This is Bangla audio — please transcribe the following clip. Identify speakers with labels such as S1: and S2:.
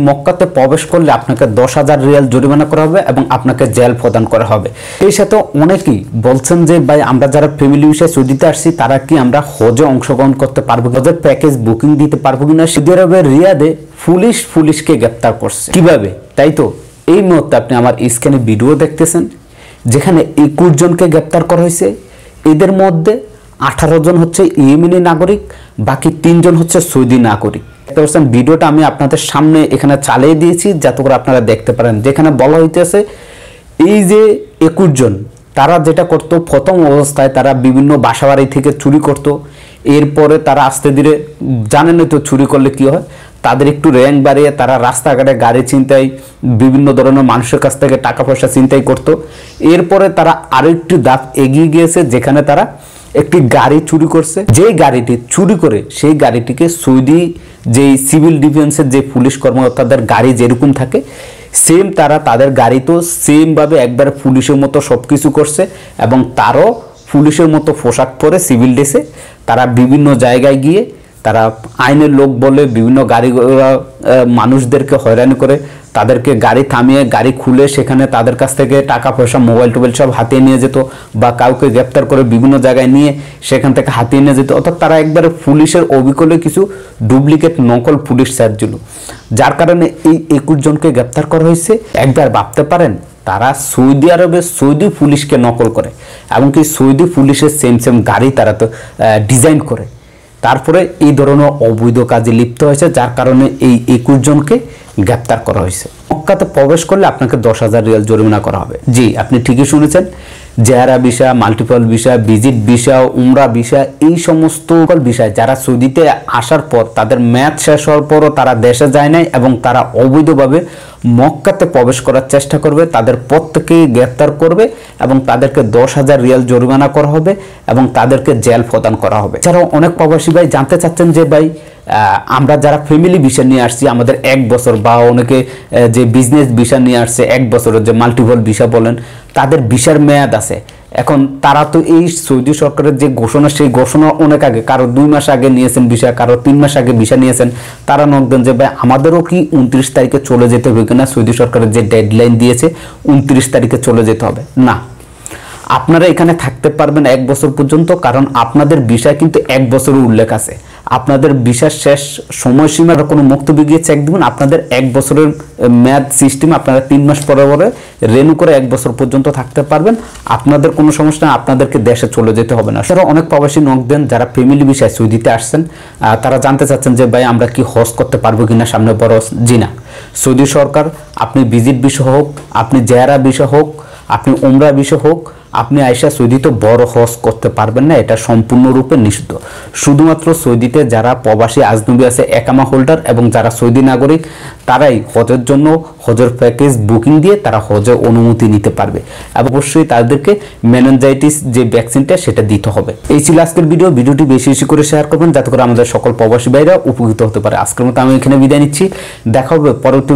S1: মক্কাতে প্রবেশ করলে আপনাকে 10,000 রিয়াল জরিমানা করা হবে এবং আপনাকে জেল প্রদান করা হবে। এই সাথে অনেকেই বলছেন যে ভাই আমরা যারা ফ্যামিলি বিষয়ে সৌদিতে আসছি তারা কি আমরা হজে অংশগ্রহণ করতে পারবো, হজের প্যাকেজ বুকিং দিতে পারবো কিনা। সৌদি আরবের রিয়াদে পুলিশকে গ্রেপ্তার করছে কিভাবে, তাই তো এই মুহূর্তে আপনি আমার স্ক্রিনে ভিডিও দেখতেছেন যেখানে 21 জনকে গ্রেপ্তার করা হয়েছে। এদের মধ্যে 18 জন হচ্ছে ইয়েমেনি নাগরিক, বাকি 3 জন হচ্ছে সৌদি নাগরিক। ভিডিওটা আমি আপনাদের সামনে এখানে চালিয়ে দিয়েছি যাতে করে আপনারা দেখতে পারেন, যেখানে বলা হইতেছে এই যে 21 জন তারা যেটা করতো প্রথম অবস্থায় তারা বিভিন্ন বাসাবাড়ি থেকে চুরি করত। এরপরে তারা আস্তে ধীরে, জানেন তো চুরি করলে কি হয়, তাদের একটু র্যাঙ্ক বাড়িয়ে তারা রাস্তাঘাটে গাড়ি ছিনতাই, বিভিন্ন ধরনের মানুষের কাছ থেকে টাকা পয়সা ছিনতাই করত। এরপরে তারা আরো একটু ধাপ এগিয়ে গিয়েছে, যেখানে তারা একটি গাড়ি চুরি করছে। যেই গাড়িটি চুরি করে সেই গাড়িটিকে সৌদি যেই সিভিল ডিফেন্সের যে পুলিশ কর্মকর্তাদের গাড়ি যেরকম থাকে সেম তারা তাদের গাড়ি তো সেম ভাবে একবার পুলিশের মতো সবকিছু করছে এবং তারও পুলিশের মতো পোশাক পরে সিভিল ড্রেসে তারা বিভিন্ন জায়গায় গিয়ে তারা আইনের লোক বলে বিভিন্ন গাড়ি মানুষদেরকে হয়রানি করে, তাদেরকে গাড়ি থামিয়ে গাড়ি খুলে সেখানে তাদের কাছ থেকে টাকা পয়সা মোবাইল টোবাইল সব হাতিয়ে নিয়ে যেত, বা কাউকে গ্রেপ্তার করে বিভিন্ন জায়গায় নিয়ে সেখান থেকে হাতিয়ে নিয়ে যেত। অর্থাৎ তারা একবারে পুলিশের অবিকলে কিছু ডুপ্লিকেট নকল পুলিশ চার্জছিল, যার কারণে এই 21 জনকে গ্রেপ্তার করা হয়েছে। একবার ভাবতে পারেন তারা সৌদি আরবের সৌদি পুলিশকে নকল করে, এমনকি সৌদি পুলিশের সেম গাড়ি তারা তো ডিজাইন করে, তারপরে এই ধরনের অবৈধ কাজে লিপ্ত হয়েছে, যার কারণে এই 21 জনকে গ্রেপ্তার করা হয়েছে। মক্কাতে প্রবেশ করলে আপনাকে 10,000 রিয়াল জরিমানা করা হবে। জি, আপনি ঠিকই শুনেছেন। জেহারা visa, multiple visa, visit visa, উমরা ভিসা, এই সমস্ত বিষয় যারা সৌদিতে আসার পর তাদের মেয়াদ শেষ হওয়ার পরও তারা দেশে যায় নাই এবং তারা অবৈধভাবে মক্কাতে প্রবেশ করার চেষ্টা করবে, তাদের প্রত্যেকেই গ্রেপ্তার করবে এবং তাদেরকে 10,000 রিয়াল জরিমানা করা হবে এবং তাদেরকে জেল প্রদান করা হবে। এছাড়াও অনেক প্রবাসী ভাই জানতে চাচ্ছেন যে ভাই আমরা যারা ফ্যামিলি ভিসা নিয়ে আসছি আমাদের 1 বছর, বা অনেকে যে বিজনেস ভিসা নিয়ে আসছে 1 বছরের যে মাল্টিপল ভিসা বলেন, তাদের ভিসার মেয়াদ আছে। এখন তারা তো এই সৌদি সরকারের যে ঘোষণা, সেই ঘোষণা অনেক আগে, কারো 2 মাস আগে নিয়েছেন ভিসা, কারো 3 মাস আগে ভিসা নিয়েছেন। তারা নক দেন যে ভাই আমাদেরও কি 29 তারিখে চলে যেতে হবে কিনা, সৌদি সরকারের যে ডেডলাইন দিয়েছে 29 তারিখে চলে যেতে হবে। না, আপনারা এখানে থাকতে পারবেন 1 বছর পর্যন্ত, কারণ আপনাদের ভিসায় কিন্তু 1 বছরের উল্লেখ আছে। আপনাদের ভিসার শেষ সময়সীমার কোনো বক্তব্য গিয়ে চেক দিবেন, আপনাদের 1 বছরের মেয়াদ সিস্টেম, আপনারা 3 মাস পরে পরে রেনু করে 1 বছর পর্যন্ত থাকতে পারবেন। আপনাদের কোনো সমস্যা না, আপনাদেরকে দেশে চলে যেতে হবে না। সেটা অনেক প্রবাসী নক দেন যারা ফ্যামিলি ভিসায় সৌদিতে আসছেন, তারা জানতে চাচ্ছেন যে ভাই আমরা কি হজ করতে পারবো কিনা সামনে বড়। জি না, সৌদি সরকার আপনি ভিজিট ভিসা হোক, আপনি জেহারা ভিসা হোক, আপনি উমরা ভিসা হোক, আপনি আয়সা সৌদিতে বড় হজ করতে পারবেন না, এটা সম্পূর্ণরূপে নিষিদ্ধ। শুধুমাত্র সৌদিতে যারা প্রবাসী আজনবী আছে, একামা হোল্ডার এবং যারা সৌদি নাগরিক, তারাই হজের জন্য হজের প্যাকেজ বুকিং দিয়ে তারা হজের অনুমতি নিতে পারবে। অবশ্যই তাদেরকে মেনিনজাইটিস যে ভ্যাকসিনটা সেটা দিতে হবে। এই ছিল আজকের ভিডিওটি বেশি বেশি করে শেয়ার করবেন যাতে করে আমাদের সকল প্রবাসী ভাইরা উপকৃত হতে পারে। আজকের মতো আমি এখানে বিদায় নিচ্ছি, দেখা হবে পরবর্তী